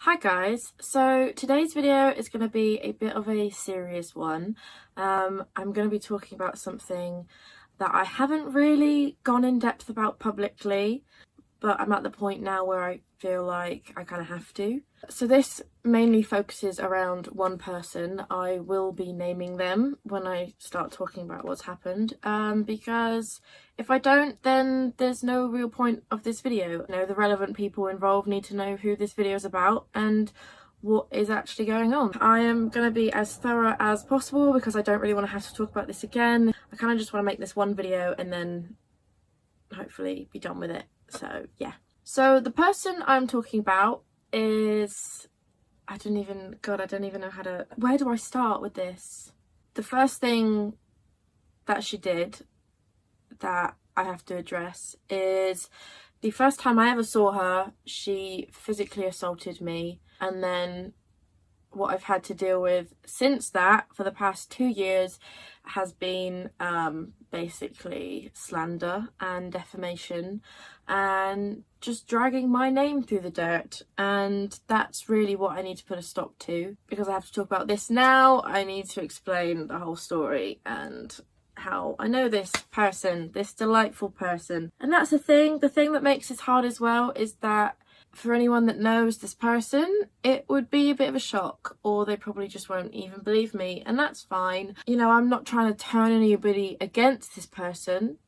Hi guys, so today's video is going to be a bit of a serious one. I'm going to be talking about something that I haven't really gone in depth about publicly, but I'm at the point now where I feel like I kind of have to. So this mainly focuses around one person. I will be naming them when I start talking about what's happened, because if I don't, then there's no real point of this video. You know, the relevant people involved need to know who this video is about and what is actually going on. I am going to be as thorough as possible because I don't really want to have to talk about this again. I kind of just want to make this one video and then hopefully be done with it. So yeah. So the person I'm talking about is, I don't even know how to, where do I start with this? The first thing that she did that I have to address is the first time I ever saw her, she physically assaulted me, and then what I've had to deal with since that for the past 2 years has been basically slander and defamation and just dragging my name through the dirt, and that's really what I need to put a stop to. Because I have to talk about this now, I need to explain the whole story and how I know this person, this delightful person. And that's the thing that makes this hard as well, is that for anyone that knows this person, it would be a bit of a shock, or they probably just won't even believe me, and that's fine. You know, I'm not trying to turn anybody against this person,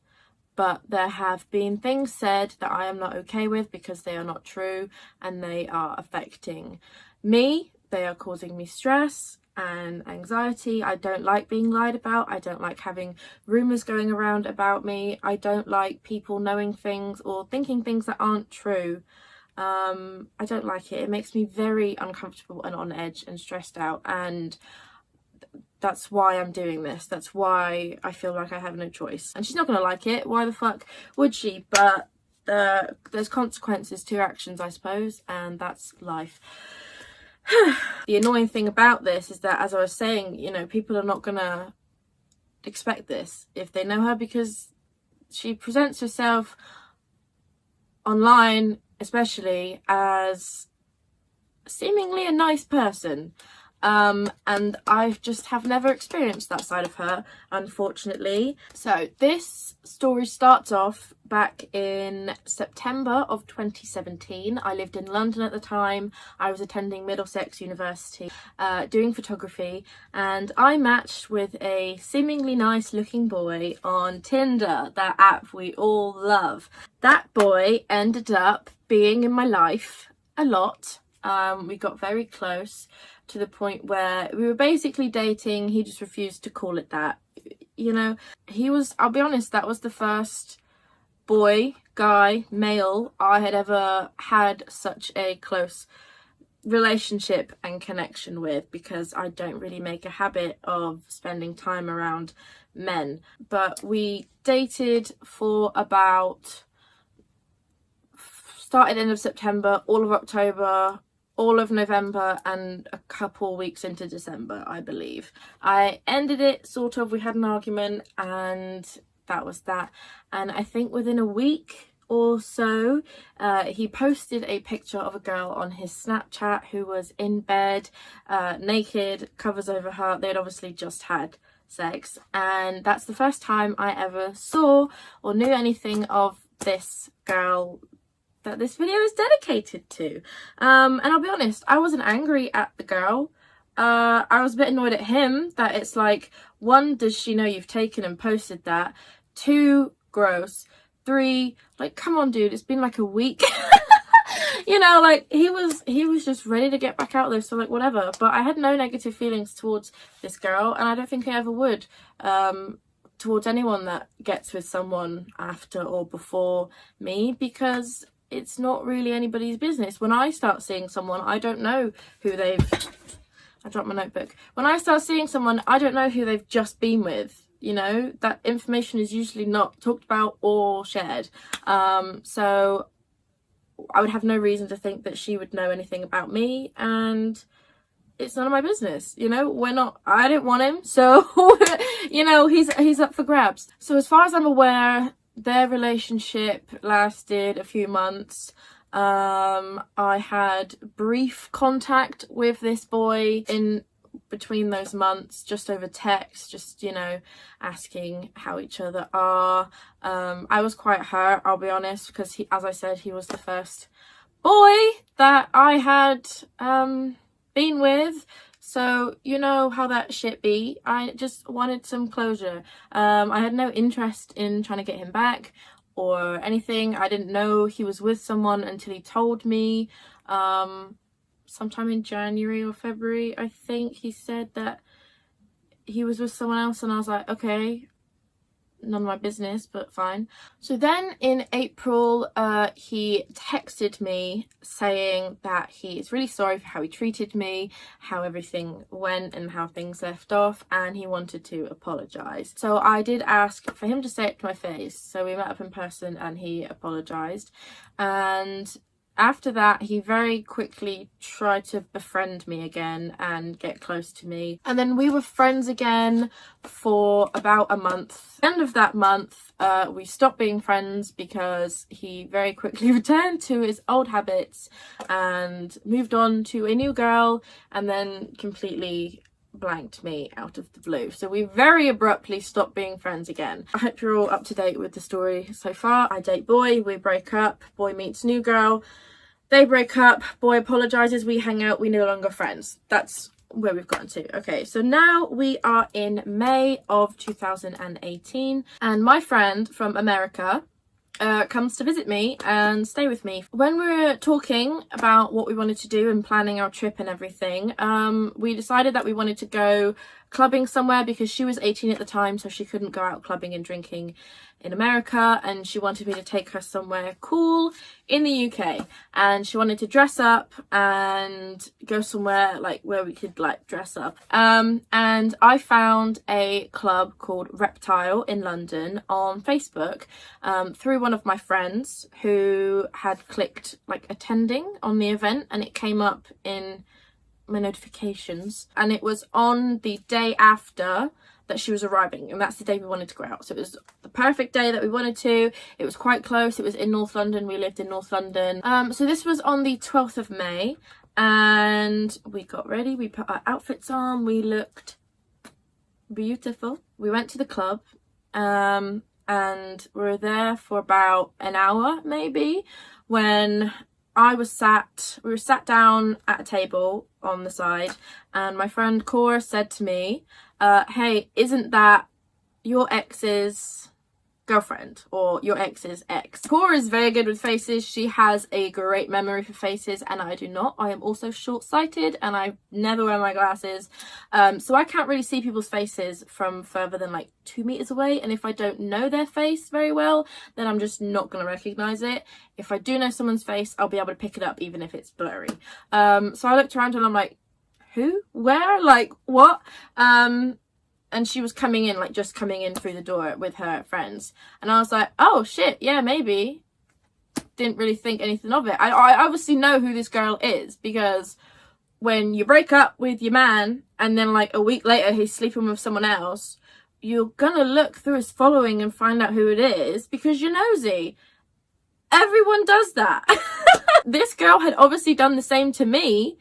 but there have been things said that I am not okay with because they are not true and they are affecting me. They are causing me stress and anxiety. I don't like being lied about. I don't like having rumours going around about me. I don't like people knowing things or thinking things that aren't true. I don't like it. It makes me very uncomfortable and on edge and stressed out, and that's why I'm doing this. That's why I feel like I have no choice. And she's not gonna like it. Why the fuck would she? But there's consequences to actions, I suppose, and that's life. The annoying thing about this is that, as I was saying, you know, people are not gonna expect this if they know her, because she presents herself online especially as seemingly a nice person, and I just have never experienced that side of her, unfortunately. So this story starts off back in September of 2017. I lived in London at the time. I was attending Middlesex University, doing photography, and I matched with a seemingly nice looking boy on Tinder, that app we all love. That boy ended up being in my life a lot. We got very close to the point where we were basically dating. He just refused to call it that. You know, he was, I'll be honest, that was the first male I had ever had such a close relationship and connection with, because I don't really make a habit of spending time around men. But we dated for about, started end of September, all of October, all of November, and a couple weeks into December, I believe. I ended it, sort of. We had an argument and that was that. And I think within a week or so, he posted a picture of a girl on his Snapchat who was in bed, naked, covers over her. They'd obviously just had sex, and that's the first time I ever saw or knew anything of this girl that this video is dedicated to. And I'll be honest, I wasn't angry at the girl. I was a bit annoyed at him that it's like, 1, does she know you've taken and posted that? 2, gross. 3, like, come on dude, it's been like a week. You know, like, he was just ready to get back out there, so like, whatever. But I had no negative feelings towards this girl, and I don't think I ever would, towards anyone that gets with someone after or before me, because it's not really anybody's business. When I start seeing someone, I don't know who I dropped my notebook. When I start seeing someone, I don't know who they've just been with. You know, that information is usually not talked about or shared. So I would have no reason to think that she would know anything about me, and it's none of my business. You know, I didn't want him, so you know, he's up for grabs. So as far as I'm aware, their relationship lasted a few months. I had brief contact with this boy in between those months, just over text, just, you know, asking how each other are. I was quite hurt, I'll be honest, because he, as I said, he was the first boy that I had been with. So you know how that shit be. I just wanted some closure. I had no interest in trying to get him back or anything. I didn't know he was with someone until he told me. Sometime in January or February, I think he said that he was with someone else, and I was like, okay, none of my business, but fine. So then in April, he texted me saying that he is really sorry for how he treated me, how everything went and how things left off, and he wanted to apologise. So I did ask for him to say it to my face. So we met up in person and he apologised. And after that, he very quickly tried to befriend me again and get close to me. And then we were friends again for about a month. End of that month, we stopped being friends because he very quickly returned to his old habits and moved on to a new girl, and then completely blanked me out of the blue. So we very abruptly stopped being friends again. I hope you're all up to date with the story so far. I date boy, we break up, boy meets new girl, they break up, boy apologises, we hang out, we no longer friends. That's where we've gotten to. Okay, so now we are in May of 2018, and my friend from America comes to visit me and stay with me. When we were talking about what we wanted to do and planning our trip and everything, we decided that we wanted to go clubbing somewhere because she was 18 at the time, so she couldn't go out clubbing and drinking in America, and she wanted me to take her somewhere cool in the UK, and she wanted to dress up and go somewhere like where we could like dress up. And I found a club called Reptile in London on Facebook through one of my friends who had clicked like attending on the event, and it came up in my notifications, and it was on the day after that she was arriving, and that's the day we wanted to go out. So it was the perfect day that we wanted to. It was quite close. It was in North London. We lived in North London. So this was on the 12th of May, and we got ready. We put our outfits on. We looked beautiful. We went to the club, and we were there for about an hour maybe, when we were sat down at a table on the side, and my friend Cora said to me, hey, isn't that your ex's girlfriend or your ex's ex? Cora is very good with faces. She has a great memory for faces, and I do not. I am also short-sighted and I never wear my glasses, so I can't really see people's faces from further than like 2 meters away, and if I don't know their face very well, then I'm just not going to recognize it. If I do know someone's face, I'll be able to pick it up even if it's blurry. So I looked around and I'm like, who? Where? Like, what? And she was coming in, like just coming in through the door with her friends. And I was like, oh shit, yeah, maybe. Didn't really think anything of it. I obviously know who this girl is, because when you break up with your man and then like a week later he's sleeping with someone else, you're gonna look through his following and find out who it is because you're nosy. Everyone does that. This girl had obviously done the same to me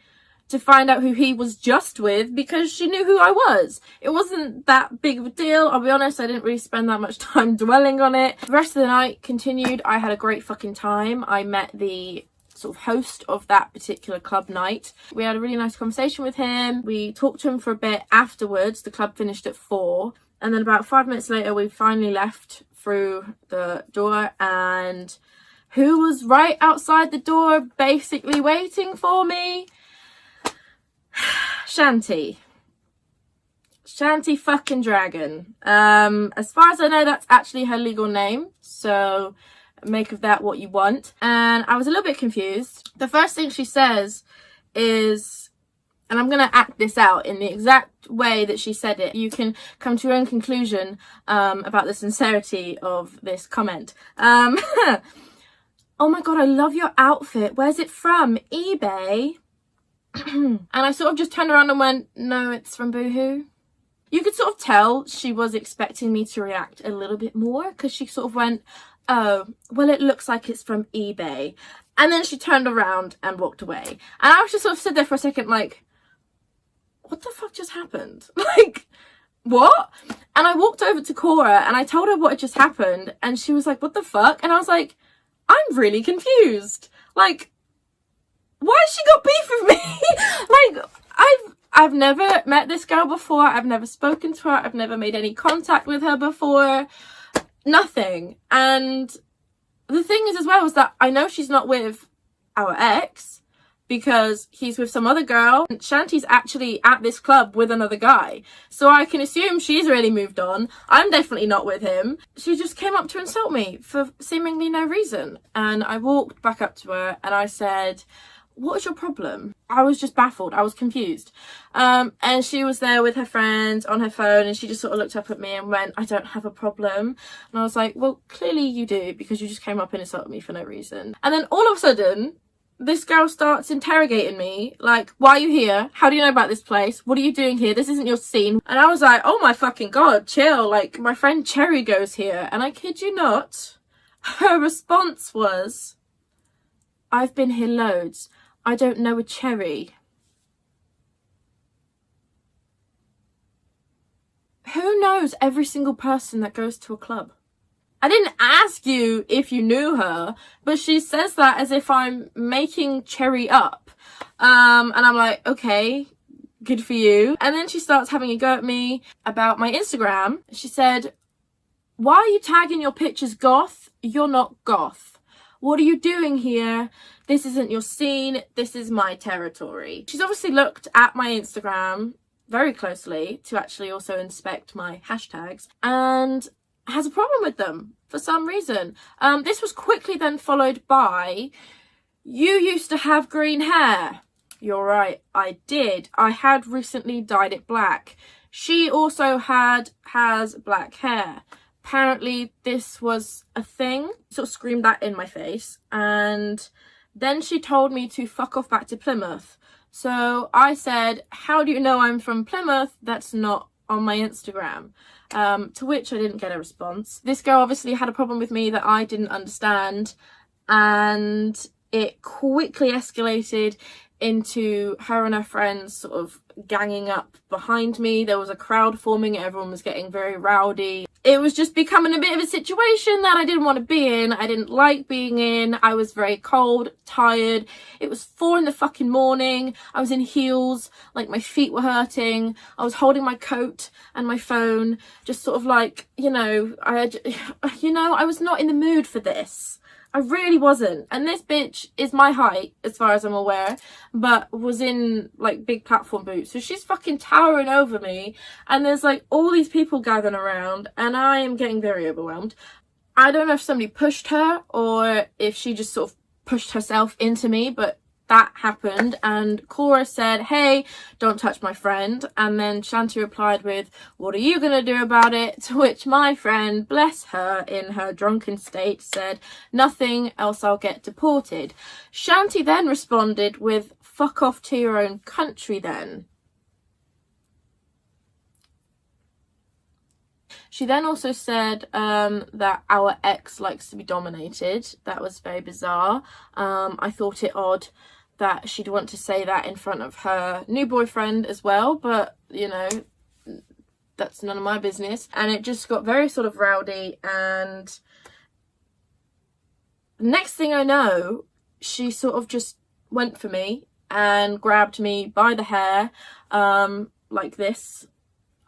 to find out who he was just with, because she knew who I was. It wasn't that big of a deal, I'll be honest. I didn't really spend that much time dwelling on it. The rest of the night continued. I had a great fucking time. I met the sort of host of that particular club night. We had a really nice conversation with him. We talked to him for a bit afterwards. The club finished at 4, and then about 5 minutes later we finally left through the door, and who was right outside the door basically waiting for me? Shanti fucking dragon. As far as I know, that's actually her legal name, so make of that what you want. And I was a little bit confused. The first thing she says is, and I'm gonna act this out in the exact way that she said it, you can come to your own conclusion about the sincerity of this comment. Oh my god, I love your outfit. Where's it from? eBay? And I sort of just turned around and went, no, it's from Boohoo. You could sort of tell she was expecting me to react a little bit more, because she sort of went, oh, well, it looks like it's from eBay. And then she turned around and walked away. And I was just sort of stood there for a second like, what the fuck just happened? Like, what? And I walked over to Cora and I told her what had just happened. And she was like, what the fuck? And I was like, I'm really confused. Like, why has she got beef with me? Like, I've never met this girl before. I've never spoken to her. I've never made any contact with her before. Nothing. And the thing is as well is that I know she's not with our ex because he's with some other girl. Shanti's actually at this club with another guy. So I can assume she's really moved on. I'm definitely not with him. She just came up to insult me for seemingly no reason. And I walked back up to her and I said, what is your problem? I was just baffled. I was confused. And she was there with her friend on her phone and she just sort of looked up at me and went, I don't have a problem. And I was like, well, clearly you do because you just came up and insulted me for no reason. And then all of a sudden, this girl starts interrogating me, like, why are you here? How do you know about this place? What are you doing here? This isn't your scene. And I was like, oh my fucking God, chill. Like, my friend Cherry goes here. And I kid you not, her response was, I've been here loads. I don't know a Cherry. Who knows every single person that goes to a club? I didn't ask you if you knew her, but she says that as if I'm making Cherry up. And I'm like, okay, good for you. And then she starts having a go at me about my Instagram. She said, why are you tagging your pictures goth? You're not goth. What are you doing here? This isn't your scene. This is my territory. She's obviously looked at my Instagram very closely to actually also inspect my hashtags and has a problem with them for some reason. This was quickly then followed by, you used to have green hair. You're right, I did. I had recently dyed it black. She also has black hair. Apparently this was a thing. Sort of screamed that in my face. And then she told me to fuck off back to Plymouth. So I said, how do you know I'm from Plymouth? That's not on my Instagram. To which I didn't get a response. This girl obviously had a problem with me that I didn't understand. And it quickly escalated into her and her friends sort of ganging up behind me. There was a crowd forming. Everyone was getting very rowdy. It was just becoming a bit of a situation that I didn't want to be in. I didn't like being in. I was very cold, tired. It was 4 in the fucking morning. I was in heels, like my feet were hurting. I was holding my coat and my phone, just sort of like, I was not in the mood for this. I really wasn't. And this bitch is my height, as far as I'm aware, but was in like big platform boots. So she's fucking towering over me. And there's like all these people gathering around and I am getting very overwhelmed. I don't know if somebody pushed her or if she just sort of pushed herself into me, but that happened. And Cora said, hey, don't touch my friend. And then Shanti replied with, what are you gonna do about it? To which my friend, bless her, in her drunken state said, nothing, else I'll get deported. Shanti then responded with, fuck off to your own country then. She then also said that our ex likes to be dominated. That was very bizarre. I thought it odd that she'd want to say that in front of her new boyfriend as well, but you know, that's none of my business. And it just got very sort of rowdy, and next thing I know, she sort of just went for me and grabbed me by the hair like this.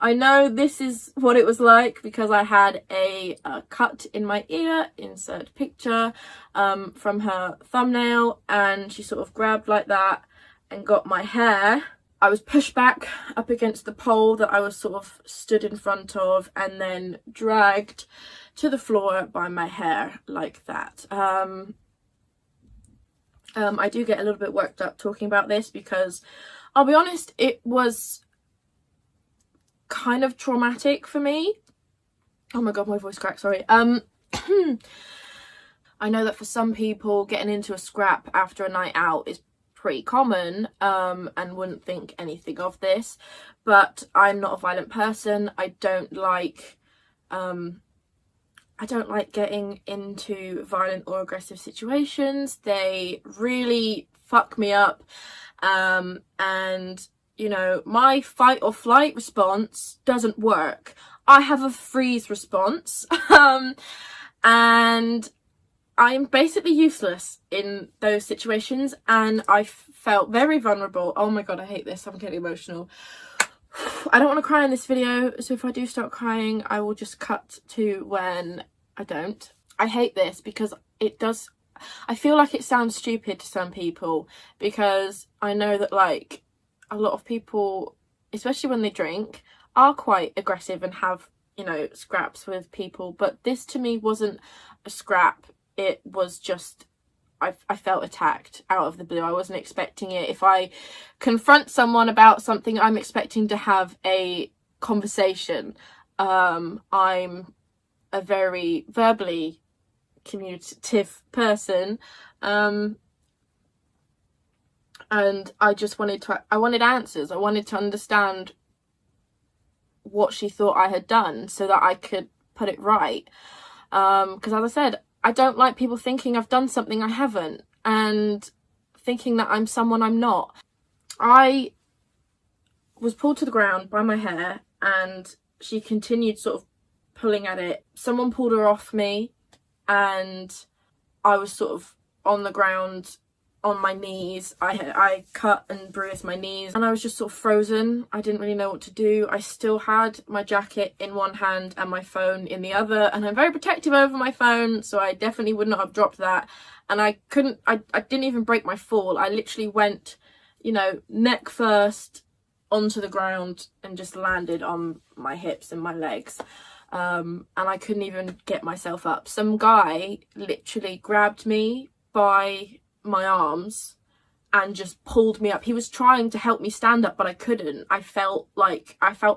I know this is what it was like because I had a cut in my ear, insert picture, from her thumbnail, and she sort of grabbed like that and got my hair. I was pushed back up against the pole that I was sort of stood in front of and then dragged to the floor by my hair like that. I do get a little bit worked up talking about this because I'll be honest, it was kind of traumatic for me. Oh my god, my voice cracked, sorry. I know that for some people getting into a scrap after a night out is pretty common, and wouldn't think anything of this, but I'm not a violent person. I don't like I don't like getting into violent or aggressive situations. They really fuck me up. And, you know, my fight or flight response doesn't work. I have a freeze response. And I'm basically useless in those situations, and I felt very vulnerable. Oh my god, I hate this. I'm getting emotional. I don't want to cry in this video, so if I do start crying, I will just cut to when I don't. I hate this because it does... I feel like it sounds stupid to some people, because I know that, like, a lot of people, especially when they drink, are quite aggressive and have, you know, scraps with people. But this to me wasn't a scrap. It was just, I felt attacked out of the blue. I wasn't expecting it. If I confront someone about something, I'm expecting to have a conversation. I'm a very verbally communicative person, and I just wanted answers. I wanted to understand what she thought I had done so that I could put it right. Because as I said, I don't like people thinking I've done something I haven't, and thinking that I'm someone I'm not. I was pulled to the ground by my hair, and she continued sort of pulling at it. Someone pulled her off me, and I was sort of on the ground on my knees. I cut and bruised my knees, and I was just sort of frozen. I didn't really know what to do. I still had my jacket in one hand and my phone in the other, and I'm very protective over my phone, so I definitely would not have dropped that. And I didn't even break my fall. I literally went, you know, neck first onto the ground and just landed on my hips and my legs. And I couldn't even get myself up. Some guy literally grabbed me by my arms and just pulled me up. He was trying to help me stand up, but I couldn't. I felt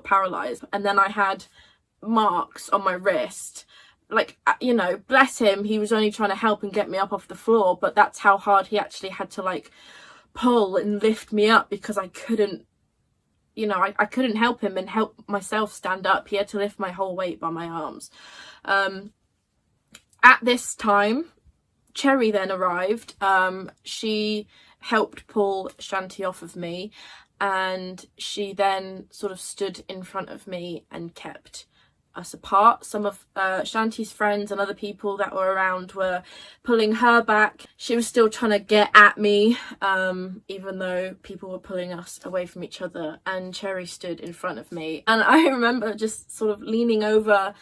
paralyzed. And then I had marks on my wrist. Like, you know, bless him, he was only trying to help and get me up off the floor, but that's how hard he actually had to, like, pull and lift me up, because I couldn't, you know, I couldn't help him and help myself stand up. He had to lift my whole weight by my arms. At this time, Cherry then arrived. She helped pull Shanti off of me, and she then sort of stood in front of me and kept us apart. Some of Shanti's friends and other people that were around were pulling her back. She was still trying to get at me, even though people were pulling us away from each other, and Cherry stood in front of me. And I remember just sort of leaning over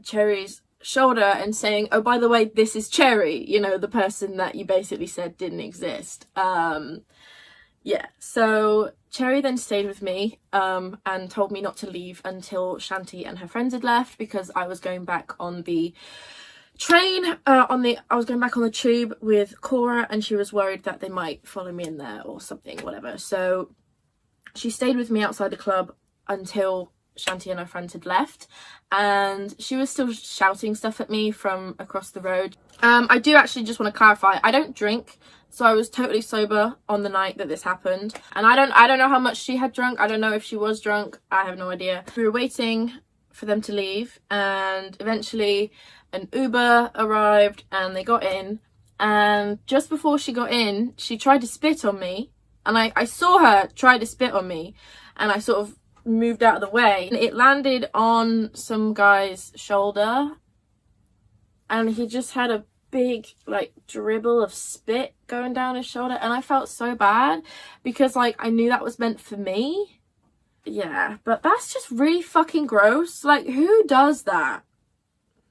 Cherry's shoulder and saying, oh, by the way, this is Cherry, you know, the person that you basically said didn't exist. Yeah, so Cherry then stayed with me and told me not to leave until Shanti and her friends had left, because I was going back on the train, I was going back on the tube with Cora, and she was worried that they might follow me in there or something, whatever. So she stayed with me outside the club until Shanti and her friends had left, and she was still shouting stuff at me from across the road. I do actually just want to clarify, I don't drink, so I was totally sober on the night that this happened, and I don't know how much she had drunk. I don't know if she was drunk. I have no idea. We were waiting for them to leave, and eventually an Uber arrived and they got in, and just before she got in, she tried to spit on me, and I saw her try to spit on me, and I sort of moved out of the way, and it landed on some guy's shoulder, and he just had a big, like, dribble of spit going down his shoulder, and I felt so bad because, like, I knew that was meant for me. Yeah, but that's just really fucking gross. Like, who does that?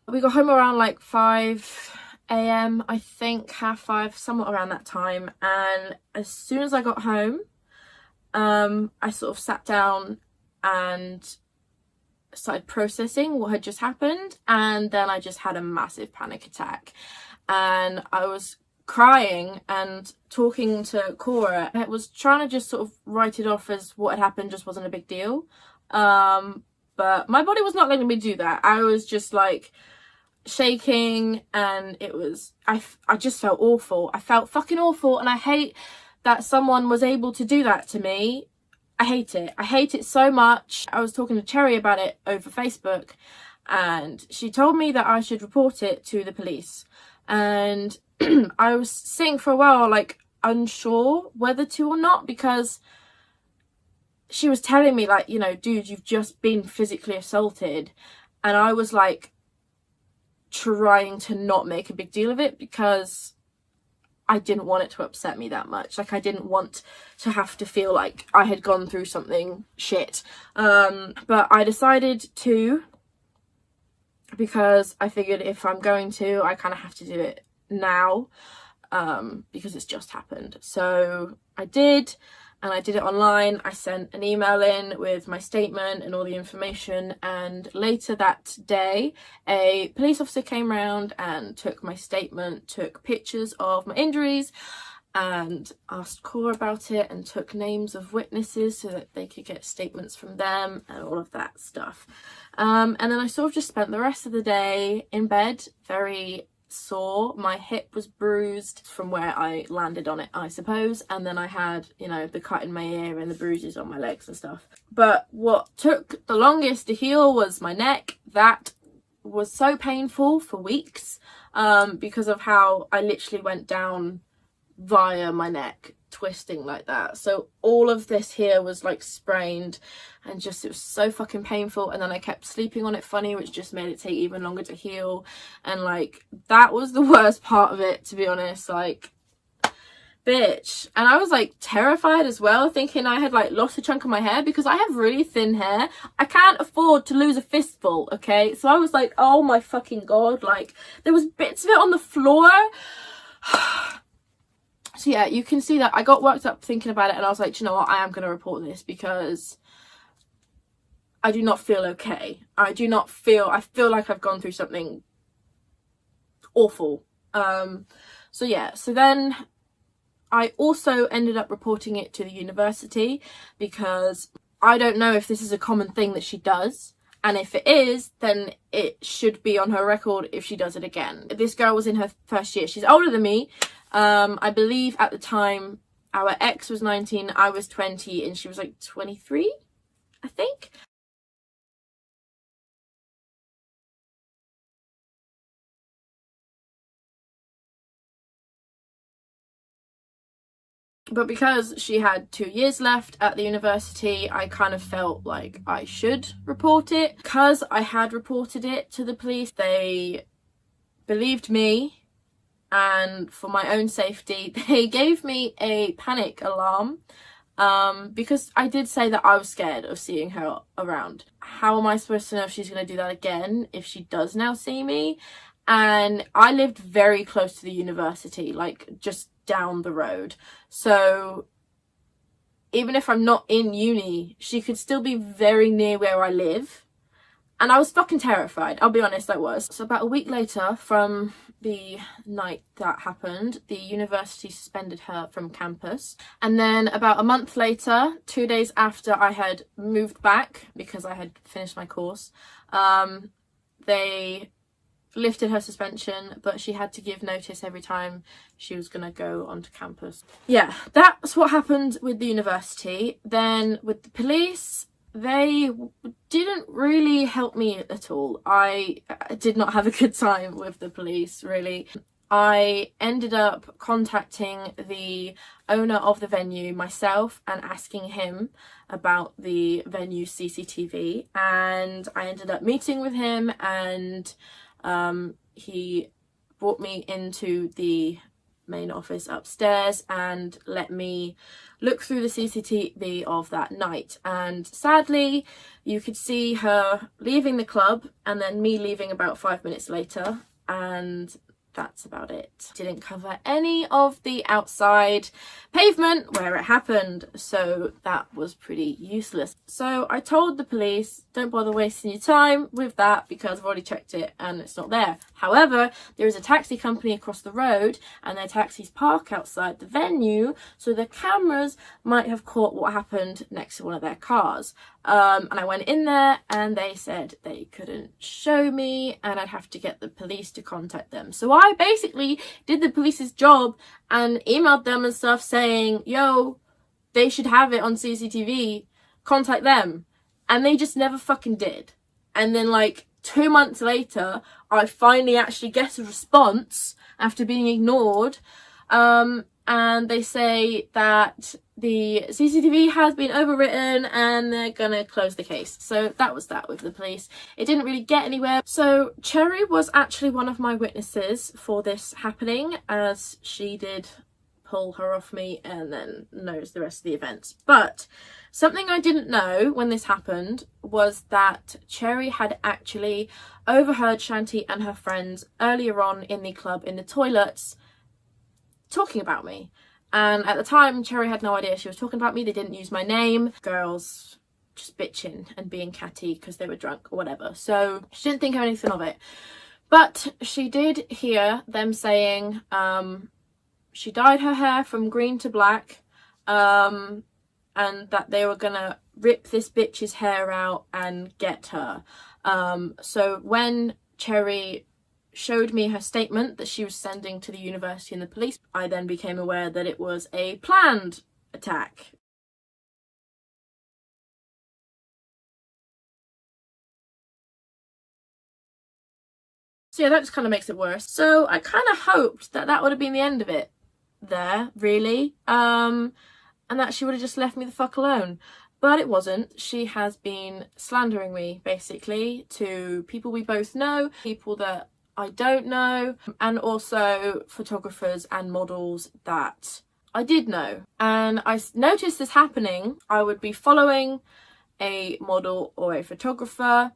We got home around like 5 a.m, I think, 4:30, somewhat around that time, and as soon as I got home, I sort of sat down and started processing what had just happened, and then I just had a massive panic attack, and I was crying and talking to Cora. I was trying to just sort of write it off as what had happened just wasn't a big deal, but my body was not letting me do that. I was just like shaking, and it was, I just felt awful. I felt fucking awful, and I hate that someone was able to do that to me. I hate it. I hate it so much. I was talking to Cherry about it over Facebook, and she told me that I should report it to the police. And I was sitting for a while like unsure whether to or not, because she was telling me like, you know, dude, you've just been physically assaulted. And I was like trying to not make a big deal of it because I didn't want it to upset me that much. Like, I didn't want to have to feel like I had gone through something shit. But I decided to, because I figured if I'm going to, I kind of have to do it now, because it's just happened. So I did, and I did it online. I sent an email in with my statement and all the information, and later that day a police officer came around and took my statement, took pictures of my injuries, and asked Cora about it, and took names of witnesses so that they could get statements from them and all of that stuff. And then I sort of just spent the rest of the day in bed, very sore. My hip was bruised from where I landed on it, I suppose, and then I had, you know, the cut in my ear and the bruises on my legs and stuff. But what took the longest to heal was my neck. That was so painful for weeks, because of how I literally went down via my neck, twisting like that. So all of this here was like sprained, and just, it was so fucking painful. And then I kept sleeping on it funny, which just made it take even longer to heal. And like, that was the worst part of it, to be honest. Like, bitch. And I was like terrified as well, thinking I had like lost a chunk of my hair, because I have really thin hair. I can't afford to lose a fistful, okay? So I was like, oh my fucking god, like there was bits of it on the floor. So yeah, you can see that I got worked up thinking about it, and I was like, do you know what, I am going to report this, because I do not feel okay. I feel like I've gone through something awful. So yeah, so then I also ended up reporting it to the university, because I don't know if this is a common thing that she does, and if it is, then it should be on her record if she does it again. This girl was in her first year. She's older than me. I believe at the time our ex was 19, I was 20, and she was like 23, I think. But because she had 2 years left at the university, I kind of felt like I should report it. Because I had reported it to the police, they believed me, and for my own safety, they gave me a panic alarm, because I did say that I was scared of seeing her around. How am I supposed to know if she's going to do that again if she does now see me? And I lived very close to the university, like just down the road. So even if I'm not in uni, she could still be very near where I live. And I was fucking terrified, I'll be honest, I was. So about a week later from the night that happened, the university suspended her from campus. And then about a month later, 2 days after I had moved back, because I had finished my course, they lifted her suspension, but she had to give notice every time she was going to go onto campus. Yeah, that's what happened with the university. Then with the police, they didn't really help me at all. I did not have a good time with the police, really. I ended up contacting the owner of the venue myself and asking him about the venue CCTV, and I ended up meeting with him, and he brought me into the main office upstairs and let me look through the CCTV of that night. And sadly, you could see her leaving the club and then me leaving about 5 minutes later, and that's about it. Didn't cover any of the outside pavement where it happened, so that was pretty useless. So I told the police, don't bother wasting your time with that because I've already checked it and it's not there. However, there is a taxi company across the road and their taxis park outside the venue, so the cameras might have caught what happened next to one of their cars. And I went in there and they said they couldn't show me and I'd have to get the police to contact them. So I basically did the police's job and emailed them and stuff saying, yo, they should have it on CCTV, contact them. And they just never fucking did. And then like 2 months later, I finally actually get a response after being ignored. And they say that the CCTV has been overwritten and they're gonna close the case. So that was that with the police. It didn't really get anywhere. So Cherry was actually one of my witnesses for this happening, as she did pull her off me and then knows the rest of the events. But something I didn't know when this happened was that Cherry had actually overheard Shanti and her friends earlier on in the club in the toilets talking about me. And at the time, Cherry had no idea she was talking about me. They didn't use my name. Girls just bitching and being catty because they were drunk or whatever. So she didn't think of anything of it. But she did hear them saying she dyed her hair from green to black, and that they were gonna rip this bitch's hair out and get her. So when Cherry showed me her statement that she was sending to the university and the police, I then became aware that it was a planned attack. So yeah, that just kind of makes it worse. So I kind of hoped that that would have been the end of it there, really, and that she would have just left me the fuck alone. But it wasn't. She has been slandering me, basically, to people we both know, people that I don't know, and also photographers and models that I did know. And I noticed this happening. I would be following a model or a photographer.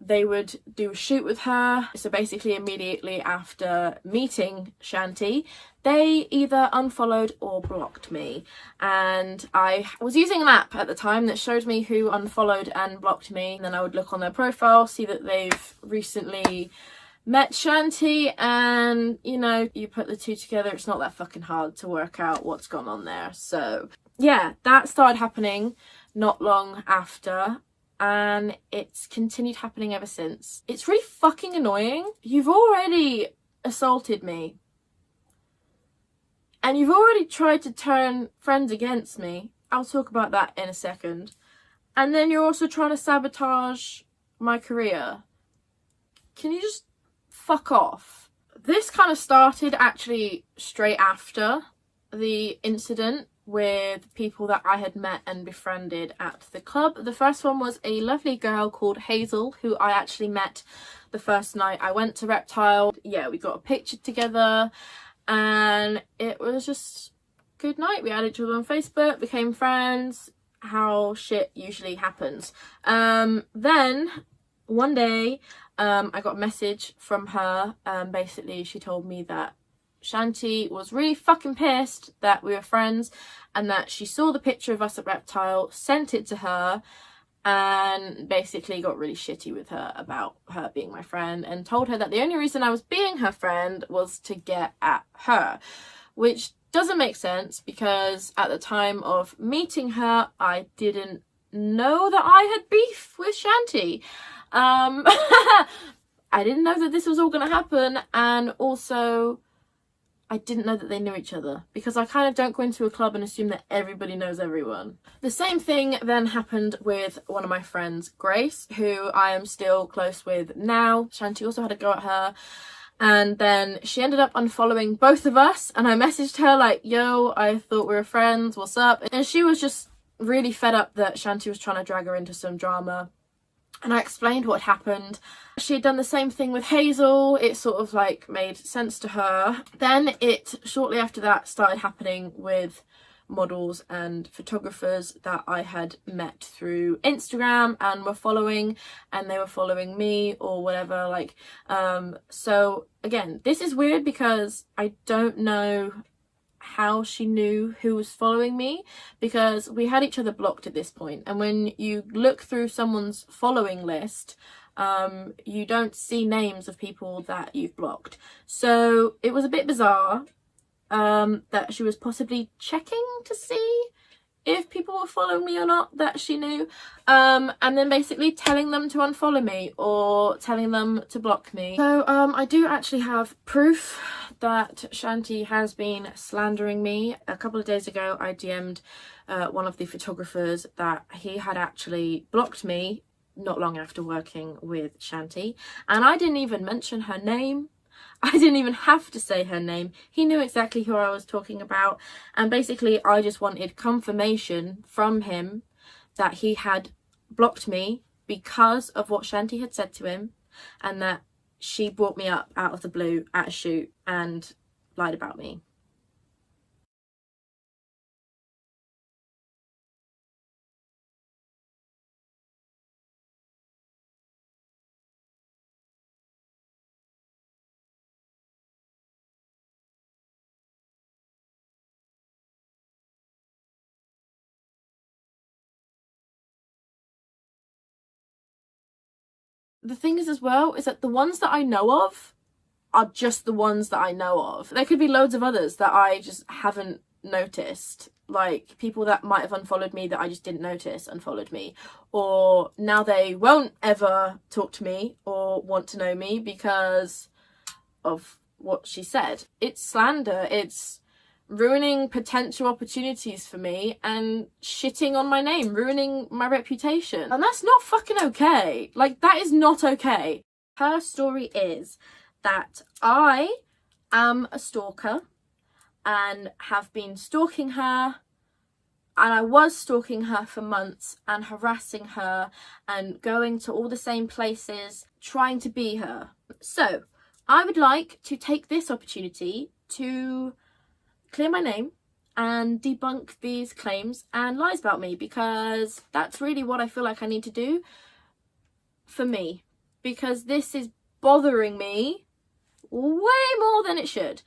They would do a shoot with her. So basically immediately after meeting Shanti, they either unfollowed or blocked me. And I was using an app at the time that showed me who unfollowed and blocked me. And then I would look on their profile, see that they've recently met Shanti, and you know, you put the two together, it's not that fucking hard to work out what's gone on there. So yeah, that started happening not long after, and it's continued happening ever since. It's really fucking annoying. You've already assaulted me, and you've already tried to turn friends against me. I'll talk about that in a second. And then you're also trying to sabotage my career. Can you just fuck off? This kind of started actually straight after the incident with people that I had met and befriended at the club. The first one was a lovely girl called Hazel, who I actually met the first night I went to Reptile. Yeah, we got a picture together and it was just a good night. We added each other on Facebook, became friends, how shit usually happens. Then one day I got a message from her. Basically she told me that Shanti was really fucking pissed that we were friends and that she saw the picture of us at Reptile, sent it to her, and basically got really shitty with her about her being my friend, and told her that the only reason I was being her friend was to get at her, which doesn't make sense because at the time of meeting her I didn't know that I had beef with Shanti. I didn't know that this was all going to happen, and also I didn't know that they knew each other, because I kind of don't go into a club and assume that everybody knows everyone. The same thing then happened with one of my friends, Grace, who I am still close with now. Shanti also had a go at her, and then she ended up unfollowing both of us, and I messaged her like, yo, I thought we were friends, what's up? And she was just really fed up that Shanti was trying to drag her into some drama. And I explained what happened. She had done the same thing with Hazel. It sort of like made sense to her. Then it, shortly after that, started happening with models and photographers that I had met through Instagram and were following, and they were following me or whatever. Like, so again, this is weird because I don't know how she knew who was following me, because we had each other blocked at this point, and when you look through someone's following list, you don't see names of people that you've blocked. So it was a bit bizarre that she was possibly checking to see if people were following me or not that she knew, and then basically telling them to unfollow me or telling them to block me. So I do actually have proof that Shanti has been slandering me. A couple of days ago I DM'd one of the photographers that he had actually blocked me not long after working with Shanti, and I didn't even mention her name. I didn't even have to say her name. He knew exactly who I was talking about, and basically I just wanted confirmation from him that he had blocked me because of what Shanti had said to him, and that she brought me up out of the blue at a shoot and lied about me. The thing is as well, is that the ones that I know of are just the ones that I know of. There could be loads of others that I just haven't noticed. Like, people that might have unfollowed me that I just didn't notice unfollowed me. Or now they won't ever talk to me or want to know me because of what she said. It's slander. It's ruining potential opportunities for me and shitting on my name, ruining my reputation. And that's not fucking okay. Like, that is not okay. Her story is that I am a stalker and have been stalking her, and I was stalking her for months and harassing her and going to all the same places, trying to be her. So I would like to take this opportunity to clear my name and debunk these claims and lies about me, because that's really what I feel like I need to do for me, because this is bothering me way more than it should.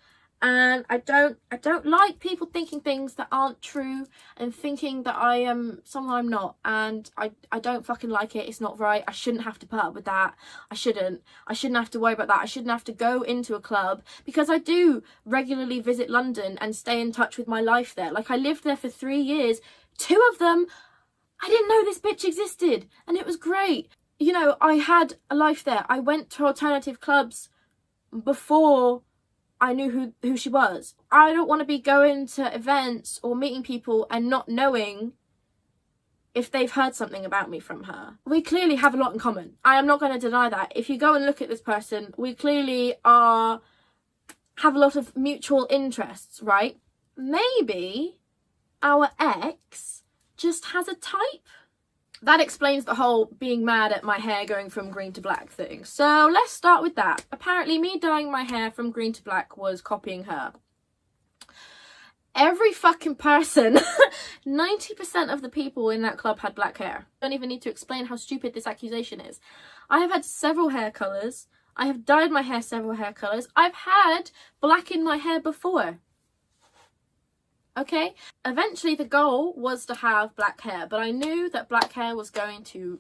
And I don't like people thinking things that aren't true and thinking that I am someone I'm not, and I don't fucking like it. It's not right. I shouldn't have to put up with that. I shouldn't have to worry about that. I shouldn't have to go into a club, because I do regularly visit London and stay in touch with my life there. Like, I lived there for 3 years. 2 of them, I didn't know this bitch existed, and it was great. You know, I had a life there. I went to alternative clubs before I knew who she was. I don't want to be going to events or meeting people and not knowing if they've heard something about me from her. We clearly have a lot in common. I am not going to deny that. If you go and look at this person, we clearly have a lot of mutual interests, right? Maybe our ex just has a type. That explains the whole being mad at my hair going from green to black thing. So let's start with that. Apparently me dyeing my hair from green to black was copying her. Every fucking person, 90% of the people in that club had black hair. I don't even need to explain how stupid this accusation is. I have had several hair colours. I have dyed my hair several hair colours. I've had black in my hair before. Okay, eventually the goal was to have black hair, but I knew that black hair was going to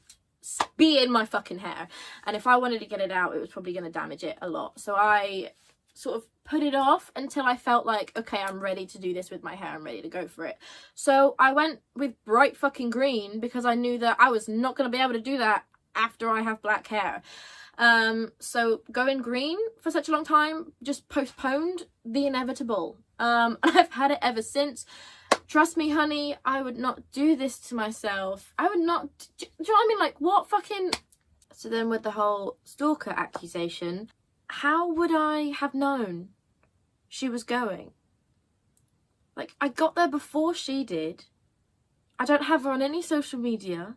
be in my fucking hair, and if I wanted to get it out, it was probably going to damage it a lot. So I sort of put it off until I felt like, okay, I'm ready to do this with my hair. I'm ready to go for it. So I went with bright fucking green, because I knew that I was not going to be able to do that after I have black hair. So going green for such a long time just postponed the inevitable. And I've had it ever since. Trust me, honey, I would not do this to myself. I would not, do you know what I mean? Like, what fucking... So then with the whole stalker accusation, how would I have known she was going? Like, I got there before she did. I don't have her on any social media.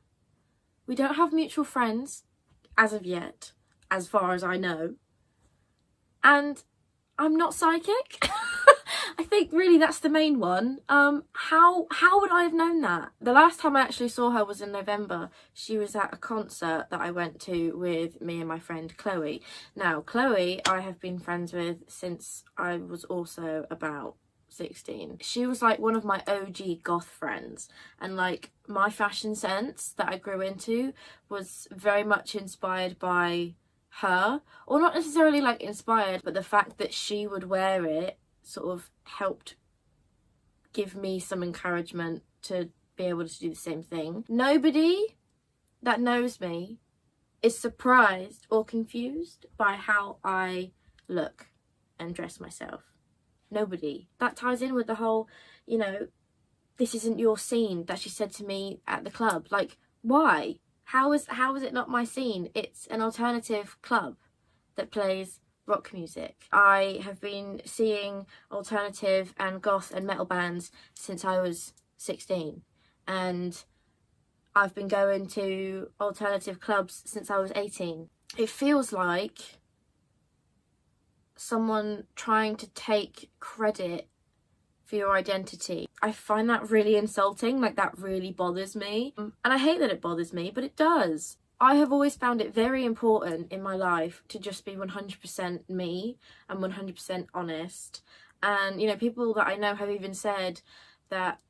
We don't have mutual friends as of yet, as far as I know. And I'm not psychic. I think really that's the main one. How would I have known that? The last time I actually saw her was in November. She was at a concert that I went to with me and my friend Chloe. Now, Chloe I have been friends with since I was also about 16. She was like one of my OG goth friends, and like my fashion sense that I grew into was very much inspired by her, or not necessarily like inspired, but the fact that she would wear it sort of helped give me some encouragement to be able to do the same thing. Nobody that knows me is surprised or confused by how I look and dress myself. Nobody. That ties in with the whole, you know, this isn't your scene that she said to me at the club. Like, why? How is it not my scene? It's an alternative club that plays rock music. I have been seeing alternative and goth and metal bands since I was 16, and I've been going to alternative clubs since I was 18. It feels like someone trying to take credit for your identity. I find that really insulting, like that really bothers me. And I hate that it bothers me, but it does. I have always found it very important in my life to just be 100% me and 100% honest. And, you know, people that I know have even said that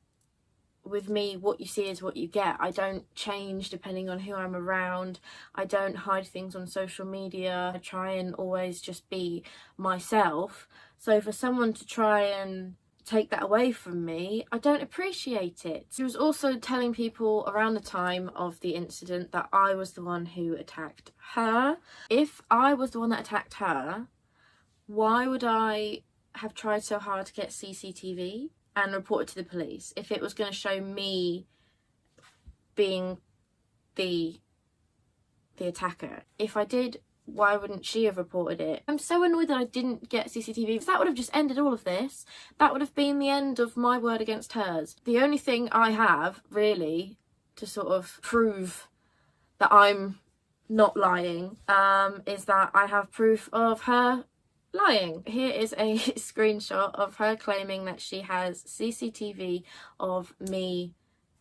with me, what you see is what you get. I don't change depending on who I'm around. I don't hide things on social media. I try and always just be myself. So for someone to try and take that away from me, I don't appreciate it. She was also telling people around the time of the incident that I was the one who attacked her. If I was the one that attacked her, why would I have tried so hard to get CCTV and report it to the police if it was going to show me being the attacker? If I did, why wouldn't she have reported it? I'm so annoyed that I didn't get CCTV, because that would have just ended all of this. That would have been the end of my word against hers. The only thing I have, really, to sort of prove that I'm not lying, is that I have proof of her lying. Here is a screenshot of her claiming that she has CCTV of me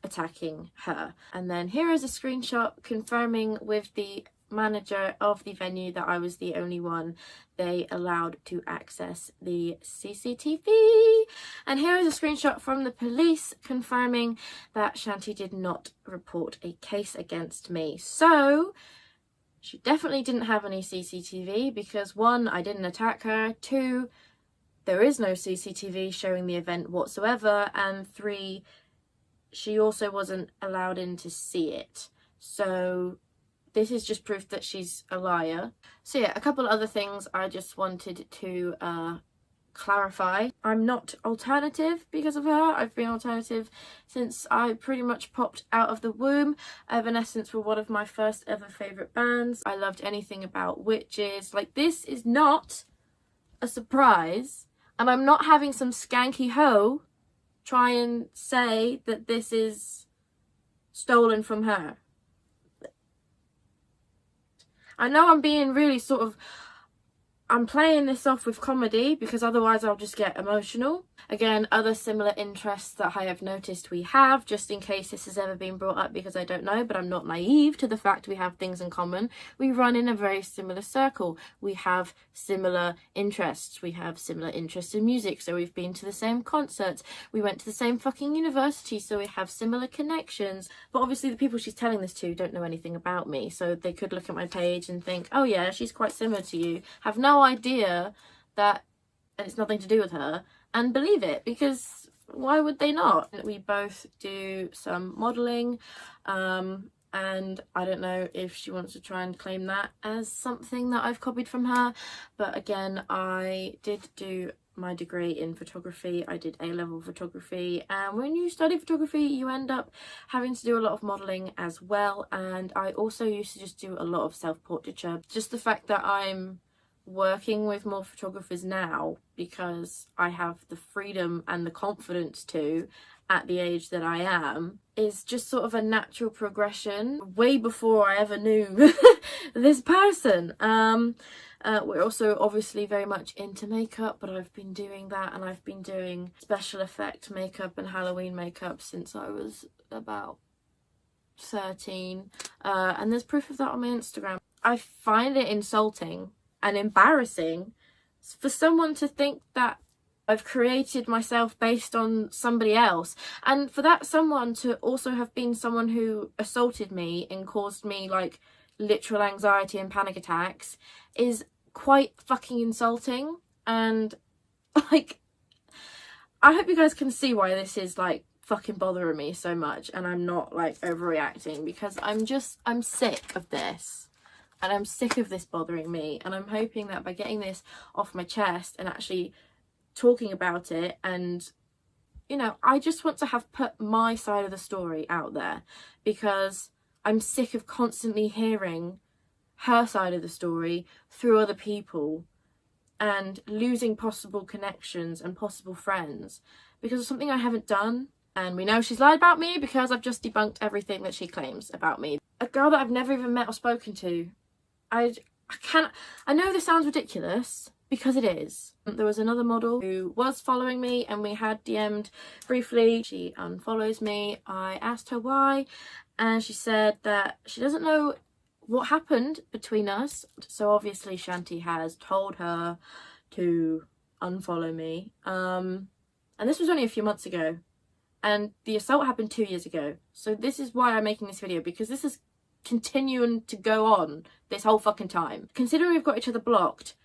attacking her. And then here is a screenshot confirming with the manager of the venue that I was the only one they allowed to access the CCTV. And here is a screenshot from the police confirming that Shanti did not report a case against me. So she definitely didn't have any CCTV because 1, I didn't attack her, 2, there is no CCTV showing the event whatsoever, and 3, she also wasn't allowed in to see it. So this is just proof that she's a liar. So yeah, a couple other things I just wanted to clarify. I'm not alternative because of her. I've been alternative since I pretty much popped out of the womb. Evanescence were one of my first ever favourite bands. I loved anything about witches. Like, this is not a surprise, and I'm not having some skanky hoe try and say that this is stolen from her. I know I'm being really sort of, I'm playing this off with comedy because otherwise I'll just get emotional. Again, other similar interests that I have noticed we have, just in case this has ever been brought up, because I don't know, but I'm not naive to the fact we have things in common. We run in a very similar circle. We have similar interests. We have similar interests in music, so we've been to the same concerts. We went to the same fucking university, so we have similar connections. But obviously the people she's telling this to don't know anything about me, so they could look at my page and think, oh yeah, she's quite similar to you, have no idea that it's nothing to do with her, and believe it, because why would they not? We both do some modelling, and I don't know if she wants to try and claim that as something that I've copied from her, but again, I did do my degree in photography. I did A-level photography, and when you study photography you end up having to do a lot of modelling as well, and I also used to just do a lot of self-portraiture. Just the fact that I'm working with more photographers now because I have the freedom and the confidence to, at the age that I am, is just sort of a natural progression way before I ever knew this person. We're also obviously very much into makeup, but I've been doing that, and I've been doing special effect makeup and Halloween makeup since I was about 13, and there's proof of that on my Instagram. I find it insulting and embarrassing for someone to think that I've created myself based on somebody else, and for that someone to also have been someone who assaulted me and caused me like literal anxiety and panic attacks is quite fucking insulting. And like, I hope you guys can see why this is like fucking bothering me so much, and I'm not like overreacting, because I'm sick of this. And I'm sick of this bothering me, and I'm hoping that by getting this off my chest and actually talking about it, and, you know, I just want to have put my side of the story out there, because I'm sick of constantly hearing her side of the story through other people and losing possible connections and possible friends because of something I haven't done. And we know she's lied about me because I've just debunked everything that she claims about me. A girl that I've never even met or spoken to. I know this sounds ridiculous, because it is. There was another model who was following me and we had DM'd briefly. She unfollows me. I asked her why, and she said that she doesn't know what happened between us. So obviously Shanti has told her to unfollow me. And this was only a few months ago. And the assault happened 2 years ago. So this is why I'm making this video, because this is continuing to go on this whole fucking time. Considering we've got each other blocked,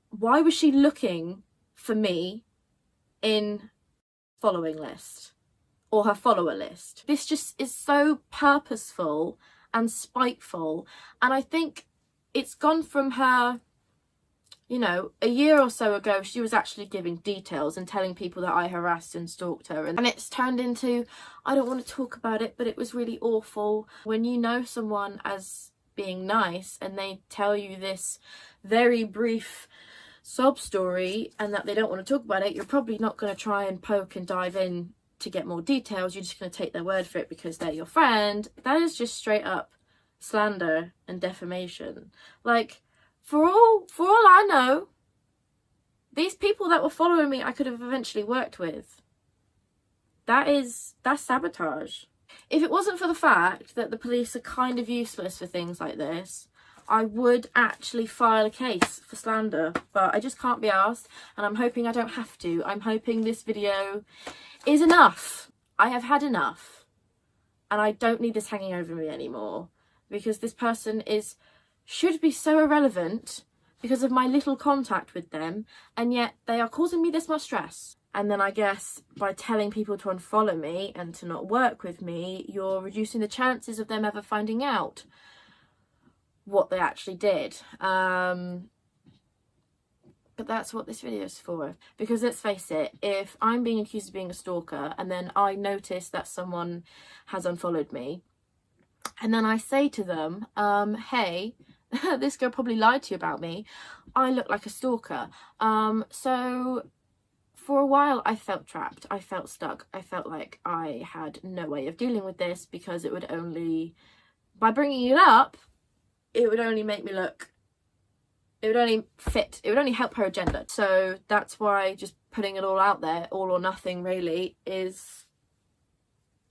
why was she looking for me in following list or her follower list? This just is so purposeful and spiteful, and I think it's gone from her, you know, a year or so ago she was actually giving details and telling people that I harassed and stalked her, and it's turned into, I don't want to talk about it, but it was really awful. When you know someone as being nice and they tell you this very brief sob story and that they don't want to talk about it, you're probably not going to try and poke and dive in to get more details. You're just going to take their word for it because they're your friend. That is just straight up slander and defamation. Like, for all I know, these people that were following me I could have eventually worked with. That's sabotage. If it wasn't for the fact that the police are kind of useless for things like this, I would actually file a case for slander, but I just can't be arsed, and I'm hoping I don't have to. I'm hoping this video is enough. I have had enough, and I don't need this hanging over me anymore, because this person should be so irrelevant because of my little contact with them, and yet they are causing me this much stress. And then I guess by telling people to unfollow me and to not work with me, you're reducing the chances of them ever finding out what they actually did. But that's what this video is for, because let's face it, if I'm being accused of being a stalker and then I notice that someone has unfollowed me and then I say to them, hey, this girl probably lied to you about me, I look like a stalker. So for a while I felt trapped, I felt stuck, I felt like I had no way of dealing with this, because it would only, by bringing it up, it would only make me look, it would only help her agenda. So that's why just putting it all out there, all or nothing really, is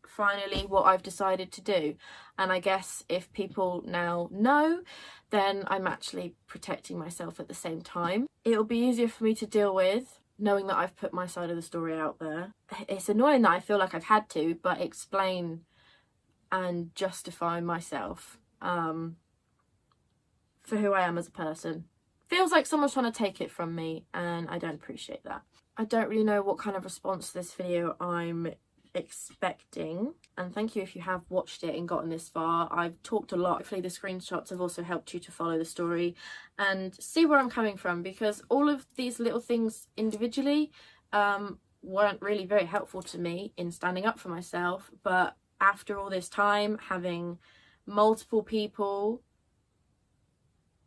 finally what I've decided to do. And I guess if people now know, then I'm actually protecting myself at the same time. It'll be easier for me to deal with knowing that I've put my side of the story out there. It's annoying that I feel like I've had to, but explain and justify myself for who I am as a person. Feels like someone's trying to take it from me, and I don't appreciate that. I don't really know what kind of response to this video I'm expecting, and thank you if you have watched it and gotten this far. I've talked a lot. Hopefully the screenshots have also helped you to follow the story and see where I'm coming from, because all of these little things individually weren't really very helpful to me in standing up for myself, but after all this time, having multiple people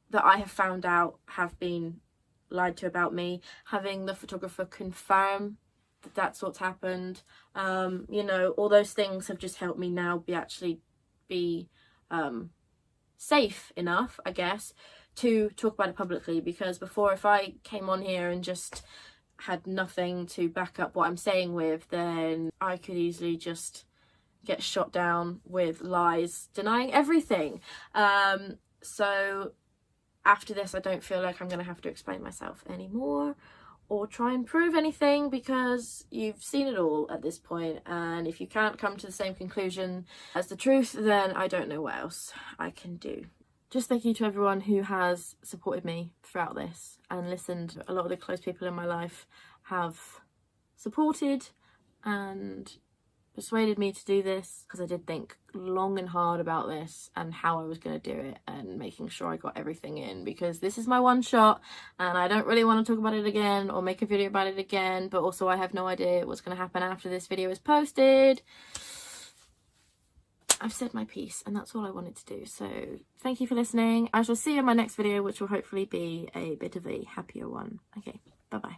that I have found out have been lied to about me, having the photographer confirm that that's what's happened, you know, all those things have just helped me now be safe enough, I guess, to talk about it publicly. Because before, if I came on here and just had nothing to back up what I'm saying with, then I could easily just get shot down with lies denying everything. So after this, I don't feel like I'm going to have to explain myself anymore or try and prove anything, because you've seen it all at this point, and if you can't come to the same conclusion as the truth, then I don't know what else I can do. Just thank you to everyone who has supported me throughout this and listened. A lot of the close people in my life have supported and persuaded me to do this, because I did think long and hard about this and how I was going to do it and making sure I got everything in, because this is my one shot and I don't really want to talk about it again or make a video about it again, but also I have no idea what's going to happen after this video is posted. I've said my piece, and that's all I wanted to do. So thank you for listening. I shall see you in my next video, which will hopefully be a bit of a happier one. Okay, bye bye.